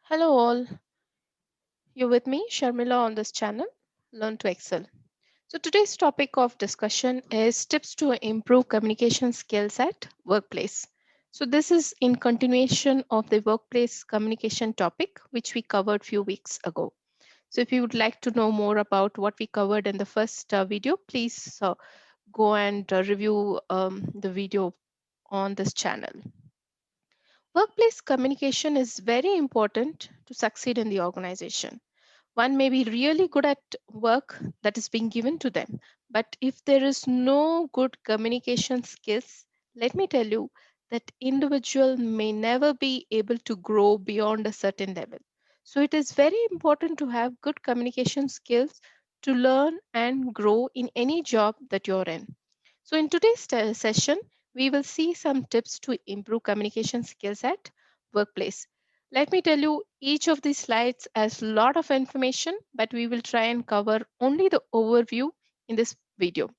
Hello all, you're with me Sharmila on this channel, Learn to Excel. So today's topic of discussion is tips to improve communication skills at workplace. So this is in continuation of the workplace communication topic which we covered few weeks ago. So if you would like to know more about what we covered in the first video, please go and review the video on this channel. Workplace communication is very important to succeed in the organization. One may be really good at work that is being given to them, but if there is no good communication skills, let me tell you that individual may never be able to grow beyond a certain level. So it is very important to have good communication skills to learn and grow in any job that you're in. So in today's session, we will see some tips to improve communication skills at workplace. Let me tell you, each of these slides has a lot of information, but we will try and cover only the overview in this video.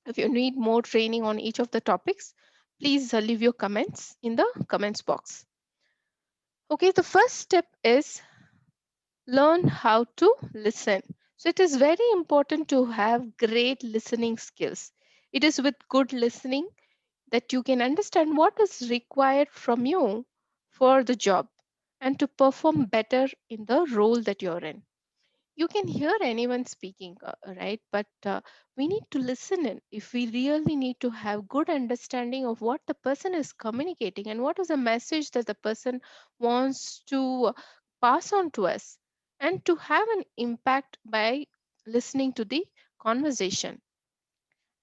If you need more training on each of the topics, please leave your comments in the comments box. Okay, the first step is learn how to listen. So it is very important to have great listening skills. It is with good listening that you can understand what is required from you for the job and to perform better in the role that you're in. You can hear anyone speaking, right? But we need to listen in if we really need to have good understanding of what the person is communicating and what is the message that the person wants to pass on to us and to have an impact by listening to the conversation.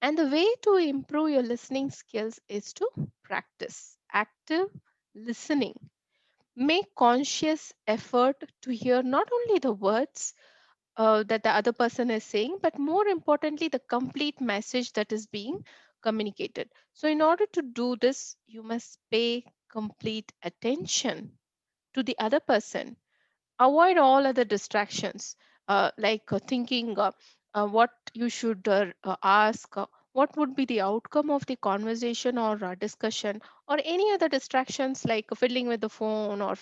And the way to improve your listening skills is to practice active listening. Make conscious effort to hear not only the words that the other person is saying, but more importantly, the complete message that is being communicated. So, in order to do this, you must pay complete attention to the other person. Avoid all other distractions, like thinking what you should ask, what would be the outcome of the conversation or discussion, or any other distractions like fiddling with the phone or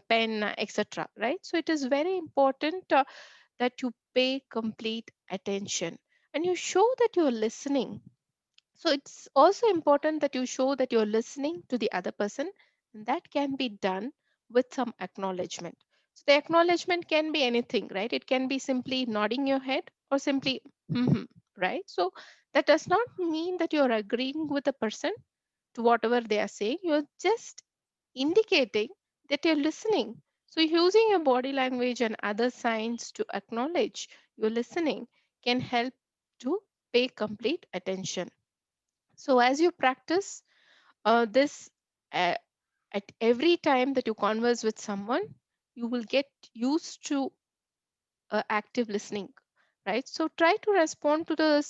pen, etc. Right? So, it is very important that you pay complete attention and you show that you're listening. So it's also important that you show that you're listening to the other person, and that can be done with some acknowledgement. So the acknowledgement can be anything, right? It can be simply nodding your head or simply hmm, right? So that does not mean that you're agreeing with the person to whatever they are saying. You're just indicating that you're listening. So using your body language and other signs to acknowledge you're listening can help to pay complete attention. So as you practice this uh, at every time that you converse with someone, you will get used to active listening, right? So try to respond to the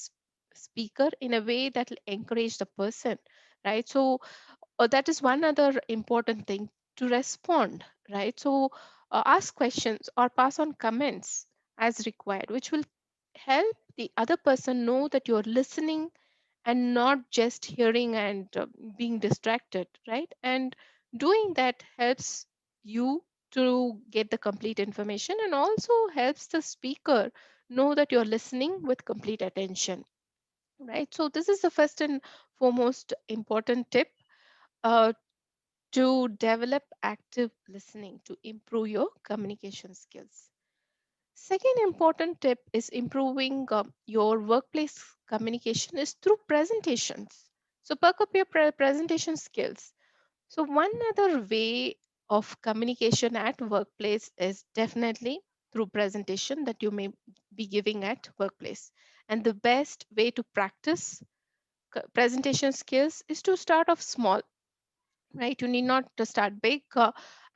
speaker in a way that will encourage the person, right? So that is one other important thing, to respond, right? So ask questions or pass on comments as required, which will help the other person know that you're listening and not just hearing and being distracted, right? And doing that helps you to get the complete information and also helps the speaker know that you're listening with complete attention, right? So this is the first and foremost important tip, uh, to develop active listening to improve your communication skills. Second important tip is improving your workplace communication is through presentations. So perk up your presentation skills. So one other way of communication at workplace is definitely through presentation that you may be giving at workplace. And the best way to practice presentation skills is to start off small, right? You need not to start big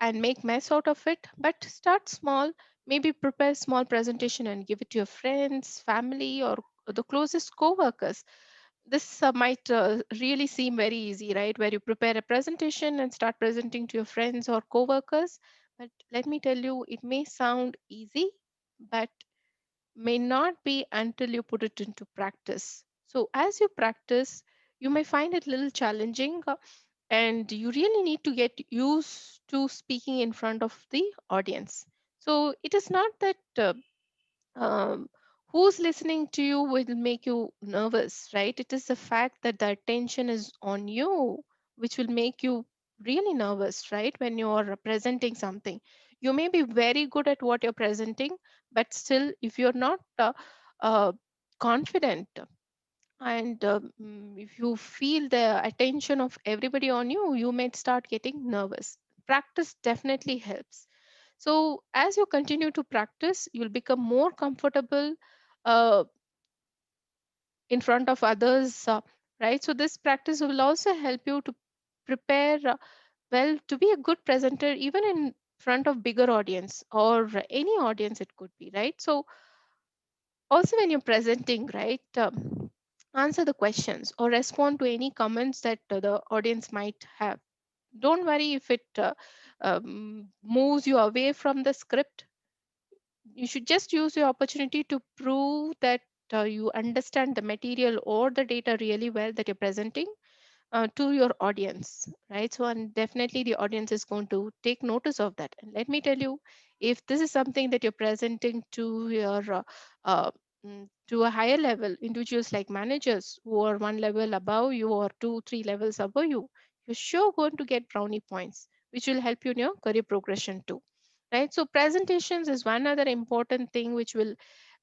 and make mess out of it, but start small. Maybe prepare small presentation and give it to your friends, family, or the closest co-workers. This might really seem very easy, right? Where you prepare a presentation and start presenting to your friends or co-workers. But let me tell you, it may sound easy, but may not be until you put it into practice. So as you practice, you may find it a little challenging, and you really need to get used to speaking in front of the audience. So it is not that um, who's listening to you will make you nervous, right? It is the fact that the attention is on you, which will make you really nervous, right? When you're presenting something, you may be very good at what you're presenting, but still, if you're not uh, confident, and if you feel the attention of everybody on you, you might start getting nervous. Practice definitely helps. So as you continue to practice, you'll become more comfortable uh, in front of others, right? So this practice will also help you to prepare well to be a good presenter, even in front of bigger audience or any audience it could be, right? So also when you're presenting, right, answer the questions or respond to any comments that the audience might have. Don't worry if it moves you away from the script. You should just use your opportunity to prove that you understand the material or the data really well that you're presenting to your audience, right? So, and definitely the audience is going to take notice of that. And let me tell you, if this is something that you're presenting to your uh, to a higher level individuals like managers who are one level above you or two, three levels above you, you're sure going to get brownie points, which will help you in your career progression too, right? So, presentations is one other important thing which will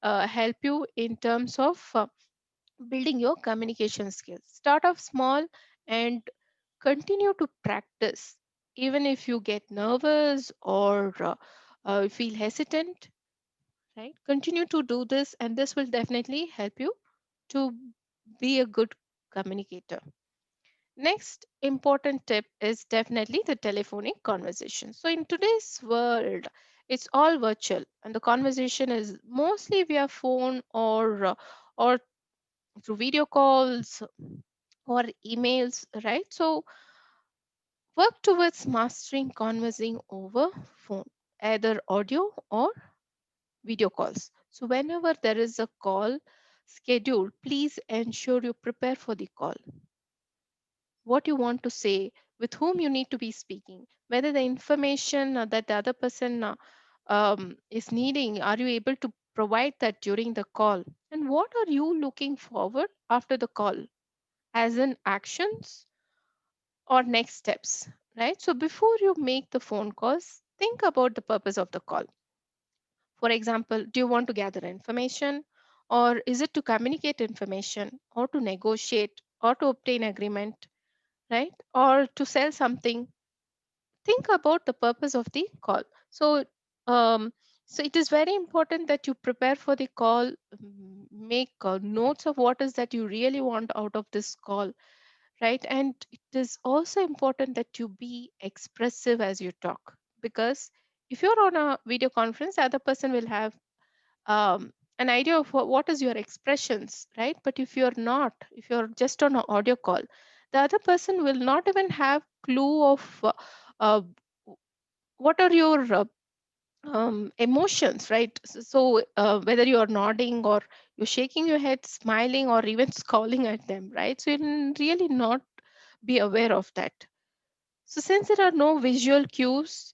help you in terms of building your communication skills. Start off small and continue to practice. Even if you get nervous or feel hesitant, right? Continue to do this, and this will definitely help you to be a good communicator. Next important tip is definitely the telephonic conversation. So, in today's world, it's all virtual, and the conversation is mostly via phone or through video calls or emails, right? So work towards mastering conversing over phone, either audio or video calls. So whenever there is a call scheduled, please ensure you prepare for the call. What you want to say, with whom you need to be speaking, whether the information that the other person is needing, are you able to provide that during the call? And what are you looking forward after the call, as in actions or next steps, right? So before you make the phone calls, think about the purpose of the call. For example, do you want to gather information, or is it to communicate information, or to negotiate, or to obtain agreement, right? Or to sell something? Think about the purpose of the call. So, um, so it is very important that you prepare for the call, make notes of what is that you really want out of this call, right? And it is also important that you be expressive as you talk, because if you're on a video conference, the other person will have an idea of what is your expressions, right? But if you're not, if you're just on an audio call, the other person will not even have clue of uh, what are your emotions, right? So whether you're nodding or you're shaking your head, smiling, or even scowling at them, right? So you'll really not be aware of that. So, since there are no visual cues,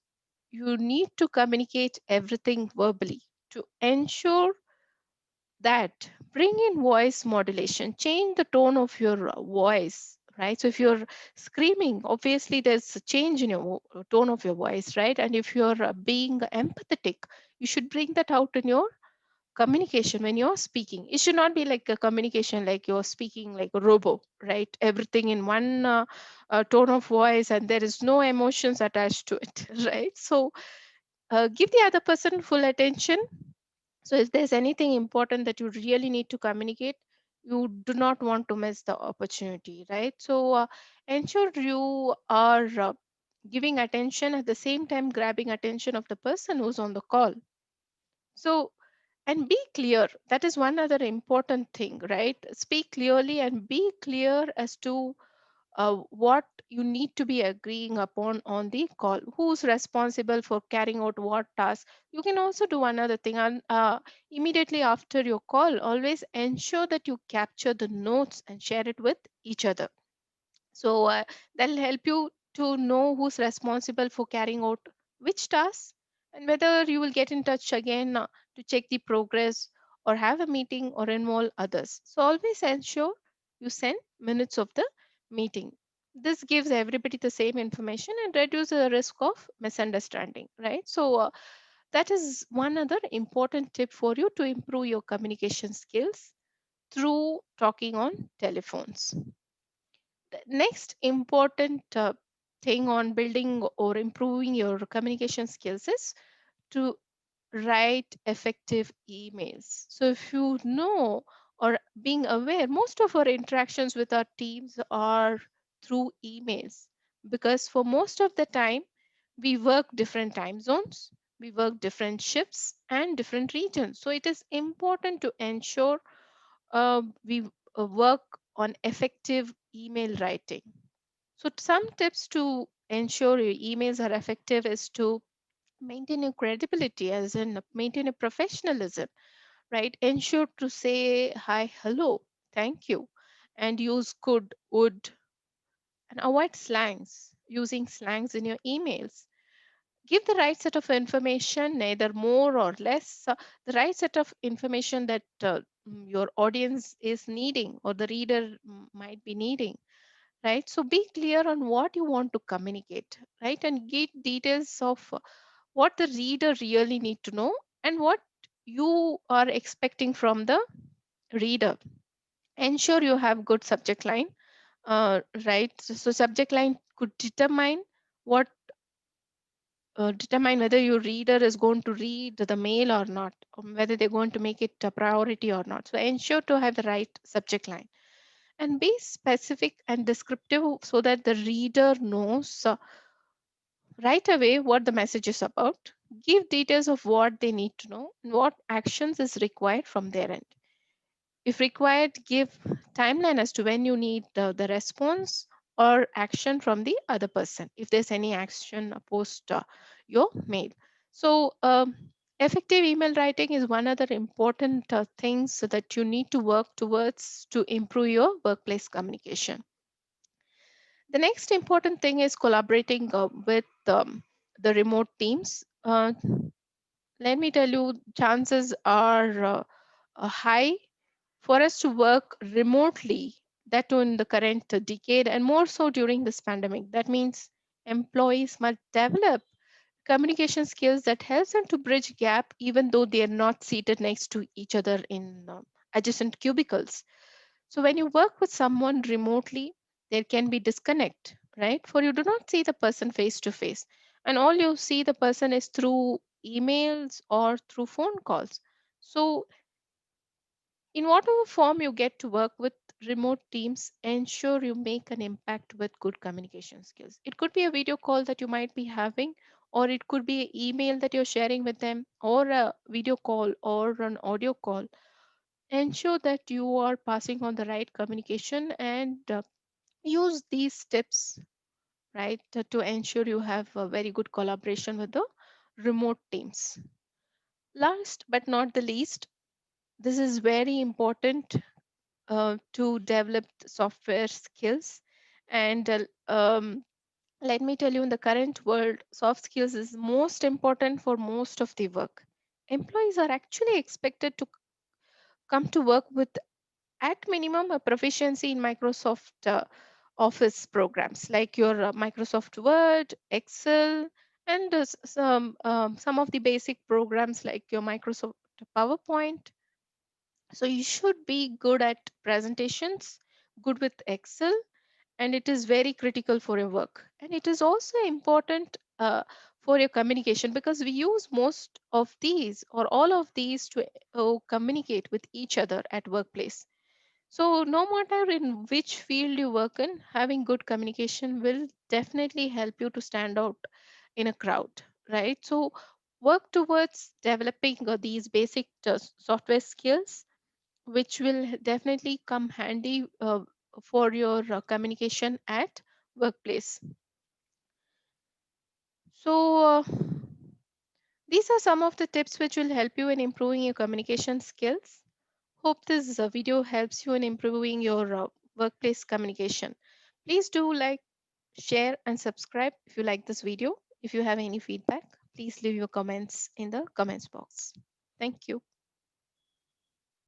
you need to communicate everything verbally to ensure that. Bring in voice modulation, change the tone of your voice, right? So, if you're screaming, obviously there's a change in your tone of your voice, right? And if you're being empathetic, you should bring that out in your communication when you're speaking. It should not be like a communication like you're speaking like a robo, right? Everything in one tone of voice and there is no emotions attached to it, right? So give the other person full attention. So if there's anything important that you really need to communicate, you do not want to miss the opportunity, right? So ensure you are giving attention at the same time grabbing attention of the person who's on the call. So, and be clear. That is one other important thing, right? Speak clearly and be clear as to what you need to be agreeing upon on the call. Who's responsible for carrying out what task? You can also do another thing. And immediately after your call, always ensure that you capture the notes and share it with each other. So that'll help you to know who's responsible for carrying out which tasks, and whether you will get in touch again to check the progress or have a meeting or involve others. So always ensure you send minutes of the meeting. This gives everybody the same information and reduces the risk of misunderstanding, right? So that is one other important tip for you to improve your communication skills through talking on telephones. The next important thing on building or improving your communication skills is to write effective emails. So if you know or being aware, most of our interactions with our teams are through emails, because for most of the time we work different time zones, we work different shifts and different regions. So it is important to ensure we work on effective email writing. So some tips to ensure your emails are effective is to maintain your credibility, as in maintain a professionalism, right? Ensure to say hi, hello, thank you, and use could, would, and avoid slangs. Using slangs in your emails. Give the right set of information, neither more or less. The right set of information that your audience is needing or the reader might be needing, right? So be clear on what you want to communicate, right? And give details of what the reader really need to know and what you are expecting from the reader. Ensure you have good subject line, right? So subject line could what determine whether your reader is going to read the mail or not, or whether they're going to make it a priority or not. So ensure to have the right subject line and be specific and descriptive so that the reader knows right away what the message is about. Give details of what they need to know and what actions is required from their end. If required, give timeline as to when you need the response or action from the other person, if there's any action post your mail. So effective email writing is one other important thing so that you need to work towards to improve your workplace communication. The next important thing is collaborating with the remote teams. Let me tell you, chances are high for us to work remotely, that too in the current decade, and more so during this pandemic. That means employees must develop communication skills that helps them to bridge gap even though they are not seated next to each other in adjacent cubicles. So when you work with someone remotely, there can be disconnect, right? For you do not see the person face to face, and all you see the person is through emails or through phone calls. So in whatever form you get to work with remote teams, ensure you make an impact with good communication skills. It could be a video call that you might be having, or it could be an email that you're sharing with them, or a video call or an audio call. Ensure that you are passing on the right communication and use these tips, right, to ensure you have a very good collaboration with the remote teams. Last but not the least, this is very important to develop software skills. And let me tell you, in the current world, soft skills is most important for most of the work. Employees are actually expected to come to work with, at minimum, a proficiency in Microsoft Office programs like your Microsoft Word, Excel, and some of the basic programs like your Microsoft PowerPoint. So you should be good at presentations, good with Excel, and it is very critical for your work. And it is also important for your communication, because we use most of these or all of these to communicate with each other at workplace. So no matter in which field you work in, having good communication will definitely help you to stand out in a crowd, right? So work towards developing these basic software skills, which will definitely come handy for your communication at workplace. So these are some of the tips which will help you in improving your communication skills. Hope this video helps you in improving your workplace communication. Please do like, share, and subscribe if you like this video. If you have any feedback, please leave your comments in the comments box. Thank you.